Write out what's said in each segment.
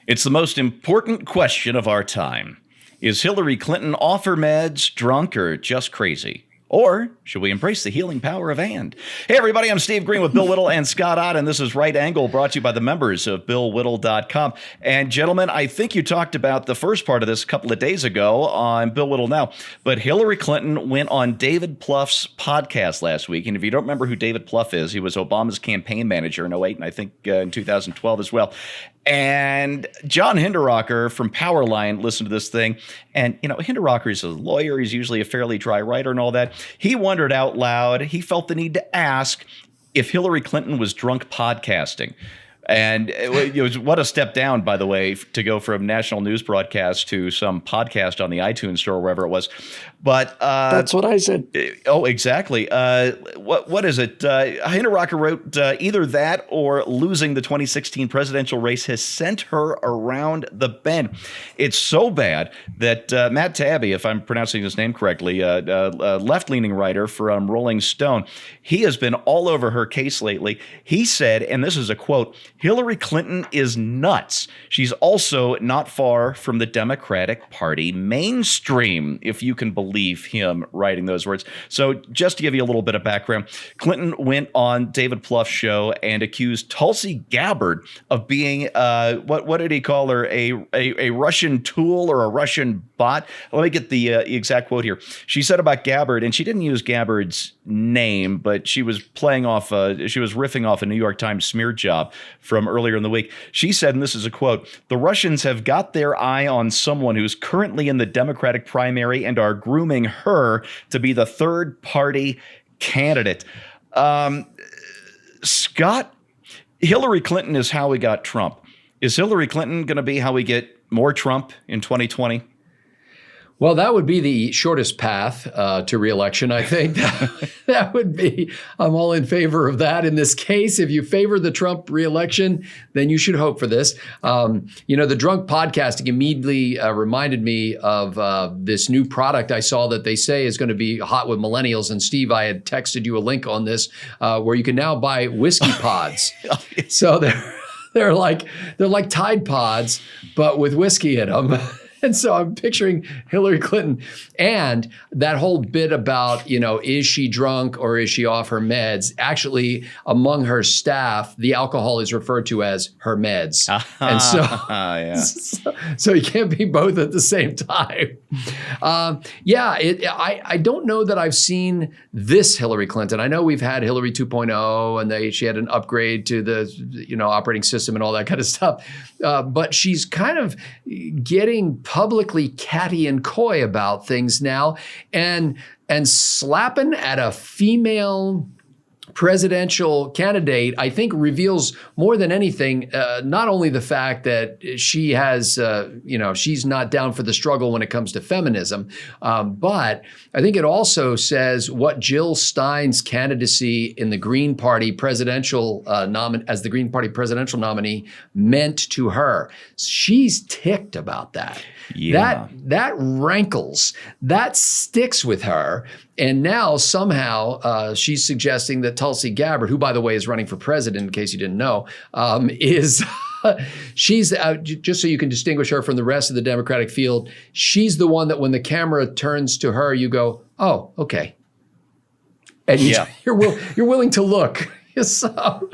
It's the most important question of our time. Is Hillary Clinton off her meds, drunk, or just crazy? Or should we embrace the healing power of and? Hey, everybody, I'm Steve Green with Bill Whittle and Scott Ott, and this is Right Angle, brought to you by the members of BillWhittle.com. And gentlemen, I think you talked about the first part of this a couple of days ago on Bill Whittle Now, but Hillary Clinton went on David Plouffe's podcast last week. And if you don't remember who David Plouffe is, he was Obama's campaign manager in 2008 and I think in 2012 as well. And John Hinderaker from Powerline listened to this thing. And, you know, Hinderaker is a lawyer. He's usually a fairly dry writer and all that. He wondered out loud. He felt the need to ask if Hillary Clinton was drunk podcasting. And it was what a step down, by the way, to go from national news broadcast to some podcast on the iTunes store, wherever it was. But that's what I said. Oh, exactly. What is it? Hinderaker wrote either that or losing the 2016 presidential race has sent her around the bend. It's so bad that Matt Taibbi, if I'm pronouncing his name correctly, a left-leaning writer from Rolling Stone, he has been all over her case lately. He said, and this is a quote, Hillary Clinton is nuts. She's also not far from the Democratic Party mainstream, if you can believe him writing those words. So just to give you a little bit of background, Clinton went on David Plouffe's show and accused Tulsi Gabbard of being, what did he call her, a Russian tool or a Russian bot? Let me get the exact quote here. She said about Gabbard, and she didn't use Gabbard's name, but she was riffing off a New York Times smear job from earlier in the week. She said, and this is a quote, "The Russians have got their eye on someone who's currently in the Democratic primary and are grooming her to be the third party candidate." Scott, Hillary Clinton is how we got Trump. Is Hillary Clinton going to be how we get more Trump in 2020? Well, that would be the shortest path to re-election, I think. That would be, I'm all in favor of that. In this case, if you favor the Trump re-election, then you should hope for this. The drunk podcasting immediately reminded me of this new product I saw that they say is going to be hot with millennials. And Steve, I had texted you a link on this where you can now buy whiskey pods. So they're like Tide Pods, but with whiskey in them. And so I'm picturing Hillary Clinton and that whole bit about, is she drunk or is she off her meds? Actually, among her staff, the alcohol is referred to as her meds. And so you can't be both at the same time. I don't know that I've seen this Hillary Clinton. I know we've had Hillary 2.0 and she had an upgrade to the operating system and all that kind of stuff. But she's kind of getting publicly catty and coy about things now and slapping at a female presidential candidate, I think reveals more than anything, not only the fact that she has, she's not down for the struggle when it comes to feminism, but I think it also says what Jill Stein's candidacy in the Green Party presidential as the Green Party presidential nominee meant to her. She's ticked about that. Yeah. That rankles, that sticks with her. And now somehow she's suggesting that Tulsi Gabbard, who by the way is running for president in case you didn't know, she's just so you can distinguish her from the rest of the Democratic field. She's the one that when the camera turns to her, you go, oh, okay. And you're willing to look. So,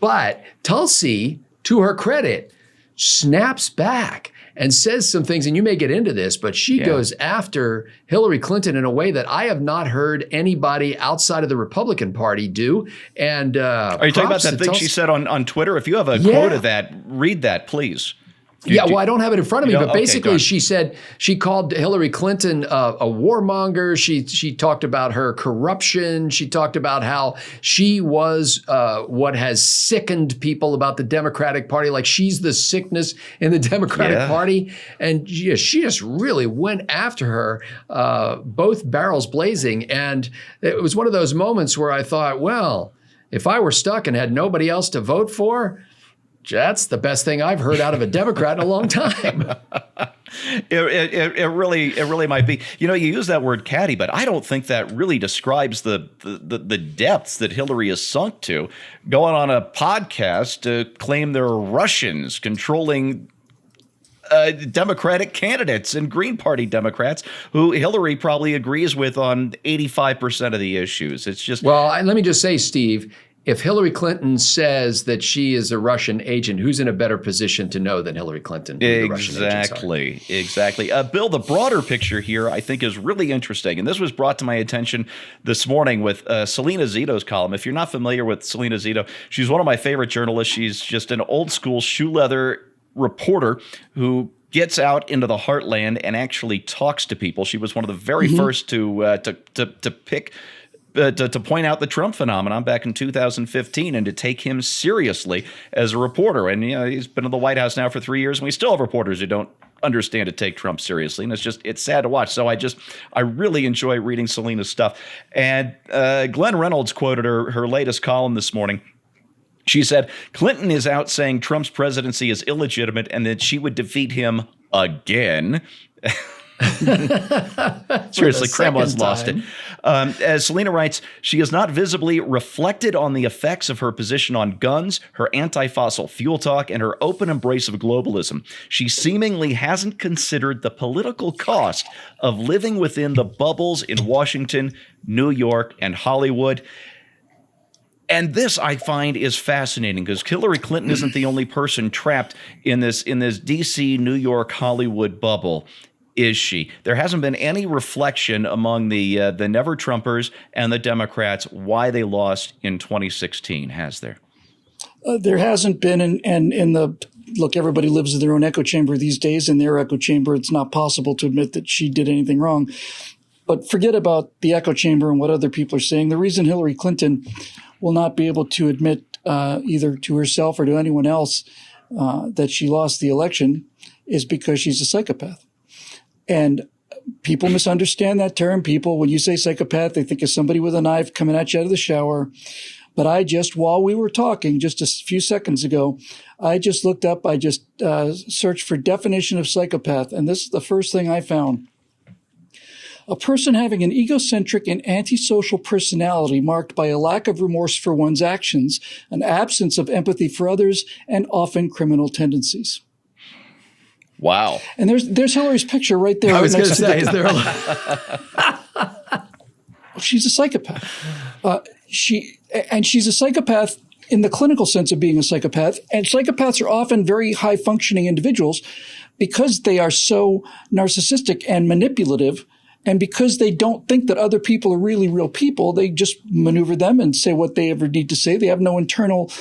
but Tulsi, to her credit, snaps back and says some things, and you may get into this, but she goes after Hillary Clinton in a way that I have not heard anybody outside of the Republican Party do. And are you talking about that thing she said on Twitter? If you have a quote of that, read that, please. I don't have it in front of me, but basically she said she called Hillary Clinton a warmonger. She talked about her corruption. She talked about how she was what has sickened people about the Democratic Party, like she's the sickness in the Democratic Party. And she just really went after her, both barrels blazing. And it was one of those moments where I thought, well, if I were stuck and had nobody else to vote for, that's the best thing I've heard out of a Democrat in a long time. It really might be. You use that word catty, but I don't think that really describes the depths that Hillary is sunk to. Going on a podcast to claim there are Russians controlling Democratic candidates and Green Party Democrats who Hillary probably agrees with on 85% of the issues. It's just let me just say, Steve, if Hillary Clinton says that she is a Russian agent, who's in a better position to know than Hillary Clinton? Exactly. Bill, the broader picture here I think is really interesting. And this was brought to my attention this morning with Selena Zito's column. If you're not familiar with Selena Zito, she's one of my favorite journalists. She's just an old school shoe leather reporter who gets out into the heartland and actually talks to people. She was one of the very first to point out the Trump phenomenon back in 2015 and to take him seriously as a reporter. And he's been in the White House now for 3 years, and we still have reporters who don't understand to take Trump seriously. And it's sad to watch. So I really enjoy reading Selena's stuff. And Glenn Reynolds quoted her latest column this morning. She said, Clinton is out saying Trump's presidency is illegitimate and that she would defeat him again. Seriously, Kremlin's lost it. As Selena writes, she has not visibly reflected on the effects of her position on guns, her anti-fossil fuel talk, and her open embrace of globalism. She seemingly hasn't considered the political cost of living within the bubbles in Washington, New York, and Hollywood. And this I find is fascinating because Hillary Clinton isn't the only person trapped in this DC, New York, Hollywood bubble, is she? There hasn't been any reflection among the Never Trumpers and the Democrats why they lost in 2016, has there? There hasn't been, and in the look, everybody lives in their own echo chamber these days. In their echo chamber, it's not possible to admit that she did anything wrong. But forget about the echo chamber and what other people are saying. The reason Hillary Clinton will not be able to admit either to herself or to anyone else that she lost the election is because she's a psychopath. And people misunderstand that term. People, when you say psychopath, they think of somebody with a knife coming at you out of the shower. But while we were talking just a few seconds ago, I just looked up, I just searched for definition of psychopath. And this is the first thing I found. A person having an egocentric and antisocial personality marked by a lack of remorse for one's actions, an absence of empathy for others, and often criminal tendencies. Wow. And there's Hillary's picture right there. I was going to say, is there she's a psychopath. She's a psychopath in the clinical sense of being a psychopath. And psychopaths are often very high functioning individuals because they are so narcissistic and manipulative. And because they don't think that other people are really real people, they just maneuver them and say what they ever need to say. They have no internal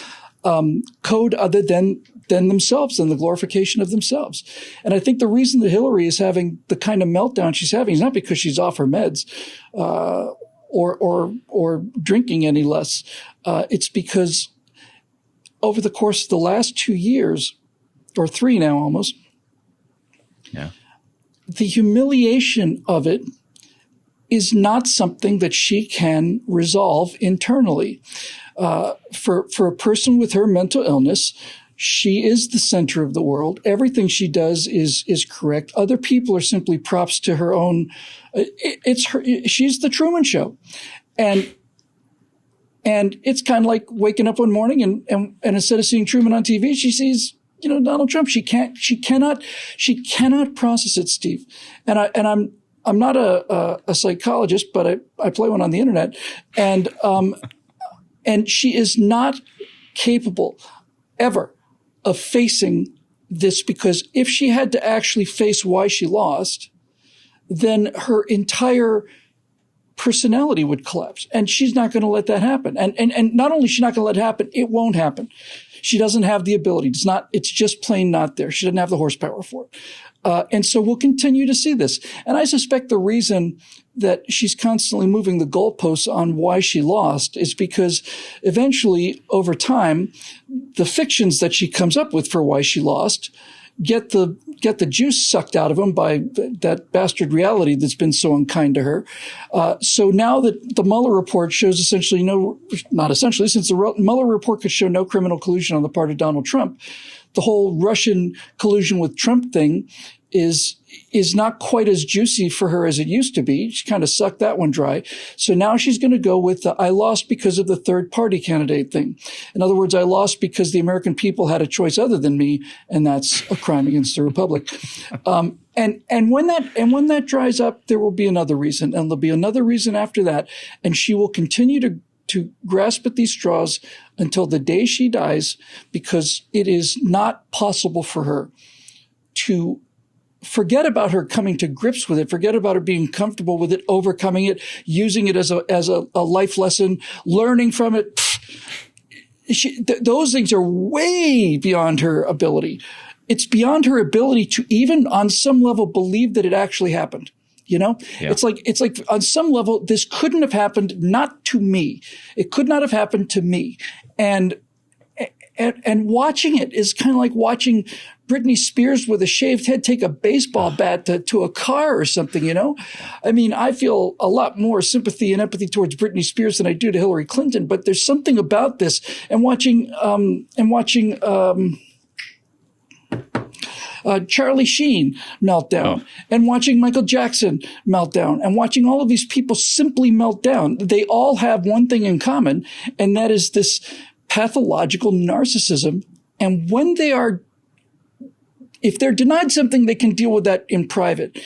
code other than themselves and the glorification of themselves. And I think the reason that Hillary is having the kind of meltdown she's having is not because she's off her meds or drinking any less. It's because over the course of the last 2 years, or 3 now almost, the humiliation of it is not something that she can resolve internally. For a person with her mental illness, she is the center of the world. Everything she does is correct. Other people are simply props to her own. It's her. She's the Truman Show, and it's kind of like waking up one morning and instead of seeing Truman on TV, she sees Donald Trump. She cannot process it, Steve. And I'm not a psychologist, but I play one on the internet, and she is not capable ever of facing this, because if she had to actually face why she lost, then her entire personality would collapse, and she's not going to let that happen. And not only is she not going to let it happen, it won't happen. She doesn't have the ability. It's just plain not there. She doesn't have the horsepower for it. And so we'll continue to see this. And I suspect the reason that she's constantly moving the goalposts on why she lost is because eventually, over time, the fictions that she comes up with for why she lost get the juice sucked out of them by that bastard reality that's been so unkind to her. So now that the Mueller report shows since the Mueller report could show no criminal collusion on the part of Donald Trump, the whole Russian collusion with Trump thing is not quite as juicy for her as it used to be. She kind of sucked that one dry. So now she's going to go with the I lost because of the third party candidate thing. In other words, I lost because the American people had a choice other than me, and that's a crime against the republic. And when that dries up, there will be another reason, and there'll be another reason after that, and she will continue to grasp at these straws until the day she dies, because it is not possible for her to forget about her coming to grips with it, forget about her being comfortable with it, overcoming it, using it as a life lesson, learning from it. Those things are way beyond her ability. It's beyond her ability to even on some level believe that it actually happened. You know, yeah. It's like on some level, this couldn't have happened, not to me. It could not have happened to me. And watching it is kind of like watching Britney Spears with a shaved head take a baseball bat to a car or something, you know? I mean, I feel a lot more sympathy and empathy towards Britney Spears than I do to Hillary Clinton, but there's something about this. And watching Charlie Sheen meltdown, and watching Michael Jackson meltdown, and watching all of these people simply melt down. They all have one thing in common, and that is this pathological narcissism. And when they are, if they're denied something, they can deal with that in private.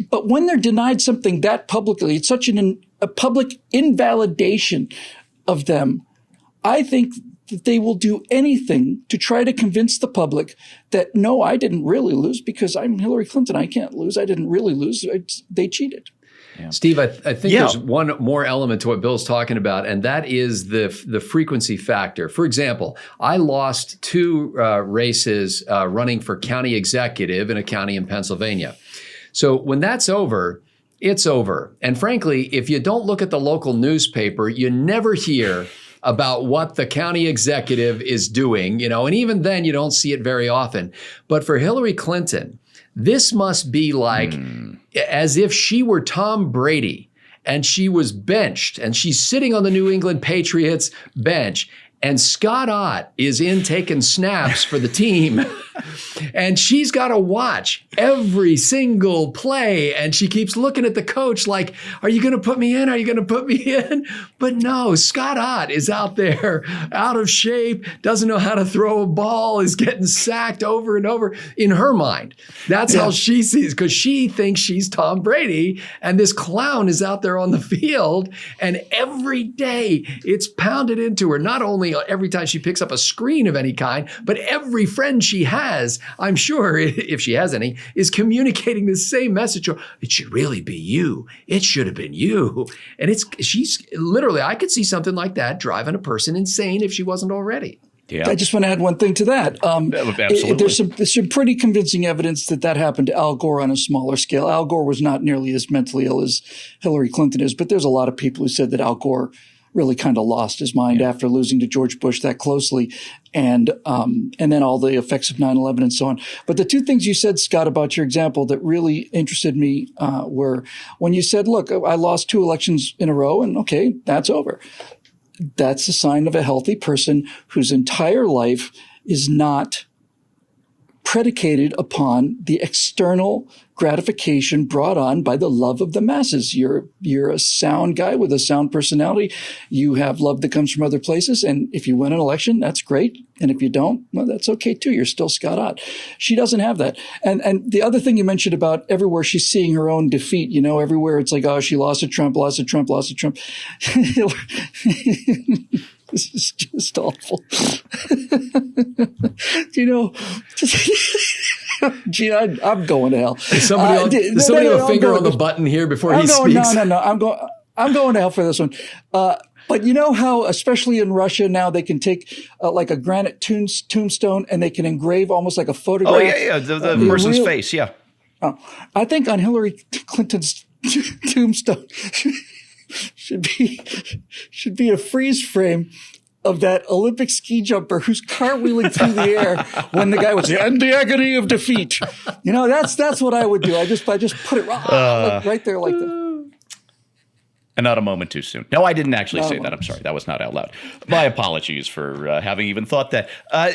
But when they're denied something that publicly, it's such a public invalidation of them. I think that they will do anything to try to convince the public that, no, I didn't really lose because I'm Hillary Clinton. I can't lose. I didn't really lose. They cheated. Yeah. Steve, I think there's one more element to what Bill's talking about, and that is the frequency factor. For example, I lost 2 races running for county executive in a county in Pennsylvania. So when that's over, it's over. And frankly, if you don't look at the local newspaper, you never hear about what the county executive is doing, you know, and even then you don't see it very often. But for Hillary Clinton, this must be like as if she were Tom Brady and she was benched and she's sitting on the New England Patriots bench. And Scott Ott is in taking snaps for the team. And she's got to watch every single play. And she keeps looking at the coach like, are you going to put me in? Are you going to put me in? But no, Scott Ott is out there out of shape, doesn't know how to throw a ball, is getting sacked over and over in her mind. That's how she sees, because she thinks she's Tom Brady. And this clown is out there on the field. And every day it's pounded into her, not only every time she picks up a screen of any kind, but every friend she has, I'm sure, if she has any, is communicating the same message. It should really be you. It should have been you. And she's literally, I could see something like that driving a person insane if she wasn't already. Yeah. I just want to add one thing to that. There's some pretty convincing evidence that happened to Al Gore on a smaller scale. Al Gore was not nearly as mentally ill as Hillary Clinton is, but there's a lot of people who said that Al Gore really kind of lost his mind after losing to George Bush that closely, and then all the effects of 9/11 and so on. But the 2 things you said, Scott, about your example that really interested me were when you said, look, I lost 2 elections in a row, and okay, that's over. That's a sign of a healthy person whose entire life is not predicated upon the external gratification brought on by the love of the masses. You're a sound guy with a sound personality. You have love that comes from other places. And if you win an election, that's great. And if you don't, well, that's okay too. You're still Scott Ott. She doesn't have that. And the other thing you mentioned about everywhere she's seeing her own defeat, you know, everywhere it's like, oh, she lost to Trump, lost to Trump, lost to Trump. This is just awful. You know, gee, I'm going to hell. Does somebody have a finger on the button here before he speaks? No. I'm going to hell for this one. But you know how, especially in Russia now, they can take like a granite tombstone and they can engrave almost like a photograph. Oh, yeah. The person's face, yeah. I think on Hillary Clinton's tombstone should be a freeze frame of that Olympic ski jumper who's cartwheeling through the air when the guy was in the agony of defeat. You know, that's what I would do. I just put it right there like that. And not a moment too soon. No, I didn't actually Not a say that. moment. I'm sorry. That was not out loud. My apologies for having even thought that.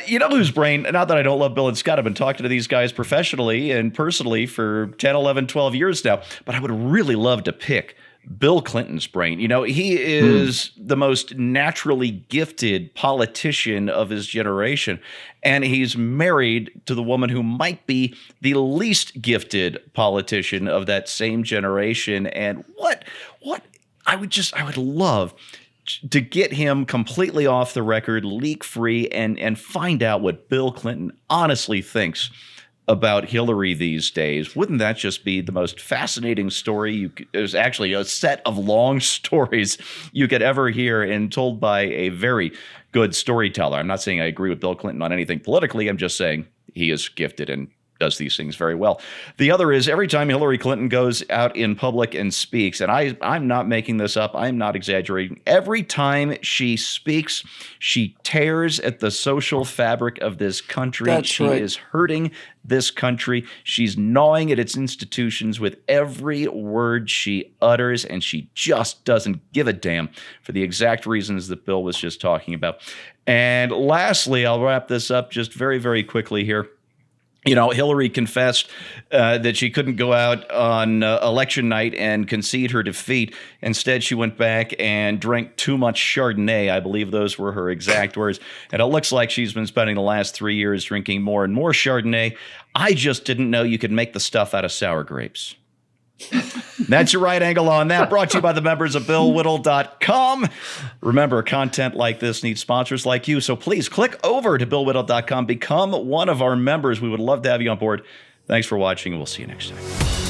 You know whose brain, not that I don't love Bill and Scott, I've been talking to these guys professionally and personally for 10, 11, 12 years now, but I would really love to pick Bill Clinton's brain. You know, he is the most naturally gifted politician of his generation, and he's married to the woman who might be the least gifted politician of that same generation. And what I would love to get him completely off the record, leak free, and find out what Bill Clinton honestly thinks about Hillary these days. Wouldn't that just be the most fascinating story? There's actually a set of long stories you could ever hear, and told by a very good storyteller. I'm not saying I agree with Bill Clinton on anything politically. I'm just saying he is gifted and does these things very well. The other is, every time Hillary Clinton goes out in public and speaks, and I'm not making this up, I'm not exaggerating, every time she speaks, she tears at the social fabric of this country. That's she right. is hurting this country. She's gnawing at its institutions with every word she utters, and she just doesn't give a damn, for the exact reasons that Bill was just talking about. And lastly, I'll wrap this up just very, very quickly here. You know, Hillary confessed that she couldn't go out on election night and concede her defeat. Instead, she went back and drank too much Chardonnay. I believe those were her exact words. And it looks like she's been spending the last 3 years drinking more and more Chardonnay. I just didn't know you could make the stuff out of sour grapes. That's your right angle on that. Brought to you by the members of BillWhittle.com. Remember, content like this needs sponsors like you, so please click over to BillWhittle.com. Become one of our members. We would love to have you on board. Thanks for watching, and we'll see you next time.